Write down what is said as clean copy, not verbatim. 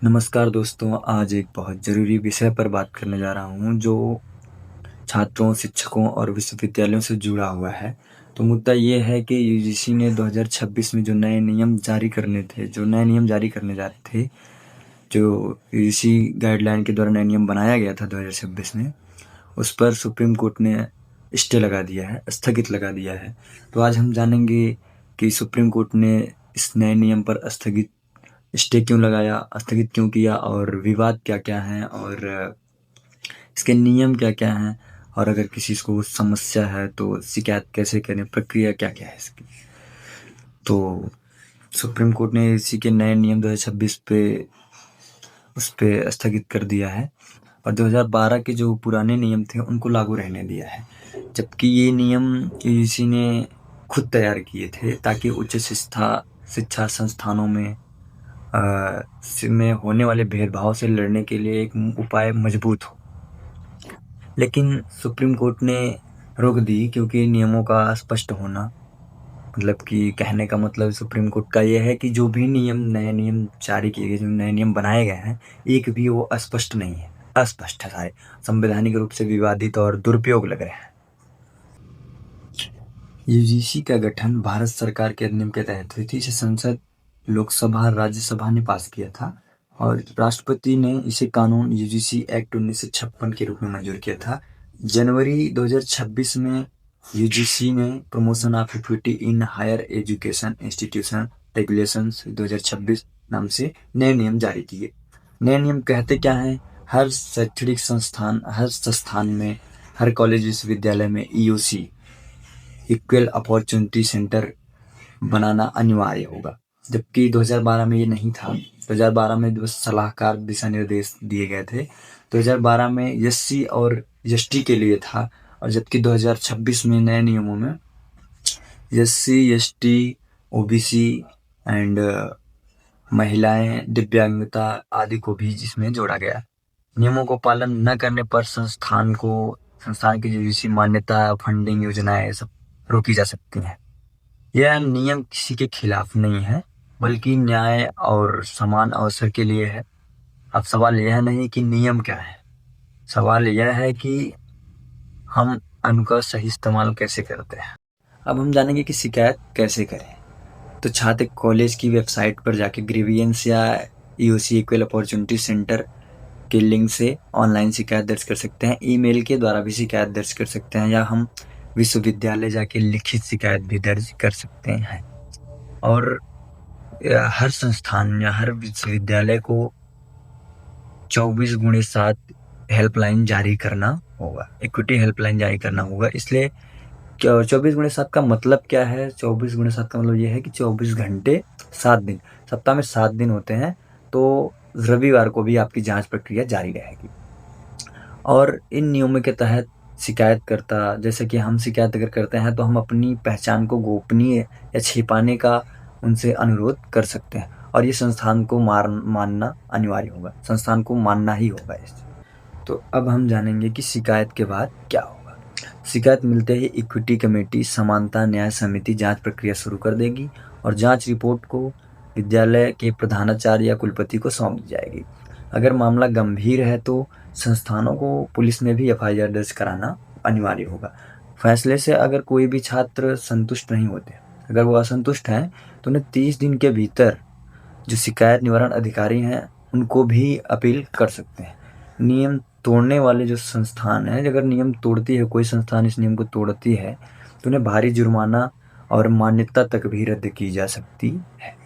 नमस्कार दोस्तों, आज एक बहुत ज़रूरी विषय पर बात करने जा रहा हूँ जो छात्रों, शिक्षकों और विश्वविद्यालयों से जुड़ा हुआ है। तो मुद्दा ये है कि यूजीसी ने 2026 में जो नए नियम जारी करने जा रहे थे, जो यूजीसी गाइडलाइन के द्वारा नए नियम बनाया गया था 2026 में, उस पर सुप्रीम कोर्ट ने स्टे लगा दिया है, स्थगित लगा दिया है। तो आज हम जानेंगे कि सुप्रीम कोर्ट ने इस नए नियम पर स्टे क्यों लगाया, स्थगित क्यों किया और विवाद क्या-क्या हैं और इसके नियम क्या-क्या हैं और अगर किसी को समस्या है तो शिकायत कैसे करें, प्रक्रिया क्या-क्या है इसकी। तो सुप्रीम कोर्ट ने इसी के नए नियम 2026 उस पे स्थगित कर दिया है और 2012 के जो पुराने नियम थे उनको लागू रहने दिया है। जबकि ये नियम यूजीसी ने खुद तैयार किए थे ताकि उच्च शिक्षा संस्थानों में होने वाले भेदभाव से लड़ने के लिए एक उपाय मजबूत हो। लेकिन सुप्रीम कोर्ट ने रोक दी क्योंकि नियमों का स्पष्ट होना, मतलब कि कहने का मतलब सुप्रीम कोर्ट का यह है कि जो भी नए नियम जारी किए गए, जो नए नियम बनाए गए हैं, एक भी वो अस्पष्ट नहीं है, अस्पष्ट है सारे, संवैधानिक रूप से विवादित और दुरुपयोग लग रहे हैं। यूजीसी का गठन भारत सरकार के अधिनियम के तहत हुई थी। इसे संसद, लोकसभा, राज्यसभा ने पास किया था और राष्ट्रपति ने इसे कानून यूजीसी एक्ट 1956 के रूप में मंजूर किया था। जनवरी 2026 में यूजीसी ने promotion of equity in higher education institution regulations 2026 नाम से नए नियम जारी किए। नए नियम कहते क्या हैं? हर शैक्षणिक संस्थान, हर संस्थान में, हर कॉलेज विश्वविद्यालय में ईओसी, इक्वल अपॉर्चुनिटी सेंटर बनाना अनिवार्य होगा। जबकि 2012 में ये नहीं था। 2012 में बस सलाहकार दिशा निर्देश दिए गए थे। 2012 में एससी और एसटी के लिए था और जबकि 2026 में नए नियमों में एससी, एसटी, ओबीसी एंड महिलाएं, दिव्यांगता आदि को भी जिसमें जोड़ा गया। नियमों को पालन न करने पर संस्थान की यूजीसी मान्यता, फंडिंग योजनाएं सब रोकी जा सकती हैं। यह नियम किसी के खिलाफ नहीं है, बल्कि न्याय और समान अवसर के लिए है। अब सवाल यह नहीं कि नियम क्या है, सवाल यह है कि हम उनका सही इस्तेमाल कैसे करते हैं। अब हम जानेंगे कि शिकायत कैसे करें। तो छात्र कॉलेज की वेबसाइट पर जाके ग्रीवियंस या ईओसी इक्वल अपॉर्चुनिटी सेंटर के लिंक से ऑनलाइन शिकायत दर्ज कर सकते हैं। ईमेल के द्वारा भी शिकायत दर्ज कर सकते हैं या हम विश्वविद्यालय जाके लिखित शिकायत भी दर्ज कर सकते हैं। और हर संस्थान या हर विश्वविद्यालय को 24x7 हेल्पलाइन जारी करना होगा, इक्विटी हेल्पलाइन जारी करना होगा। इसलिए 24x7 का मतलब क्या है? 24x7 का मतलब यह है कि 24 घंटे 7 दिन, सप्ताह में 7 दिन होते हैं, तो रविवार को भी आपकी जांच प्रक्रिया जारी रहेगी। और इन नियमों के तहत शिकायतकर्ता, जैसे कि हम शिकायत अगर करते हैं तो हम अपनी पहचान को गोपनीय या छिपाने का उनसे अनुरोध कर सकते हैं और ये संस्थान को मानना अनिवार्य होगा, संस्थान को मानना ही होगा इससे। तो अब हम जानेंगे कि शिकायत के बाद क्या होगा। शिकायत मिलते ही इक्विटी कमेटी, समानता न्याय समिति जांच प्रक्रिया शुरू कर देगी और जांच रिपोर्ट को विद्यालय के प्रधानाचार्य या कुलपति को सौंप दी जाएगी। अगर मामला गंभीर है तो संस्थानों को पुलिस में भी एफआईआर दर्ज कराना अनिवार्य होगा। फैसले से अगर कोई भी छात्र संतुष्ट नहीं होते, अगर वो असंतुष्ट हैं, तो उन्हें 30 दिन के भीतर जो शिकायत निवारण अधिकारी हैं उनको भी अपील कर सकते हैं। नियम तोड़ने वाले जो संस्थान है, अगर नियम तोड़ती है कोई संस्थान, इस नियम को तोड़ती है, तो उन्हें भारी जुर्माना और मान्यता तक भी रद्द की जा सकती है।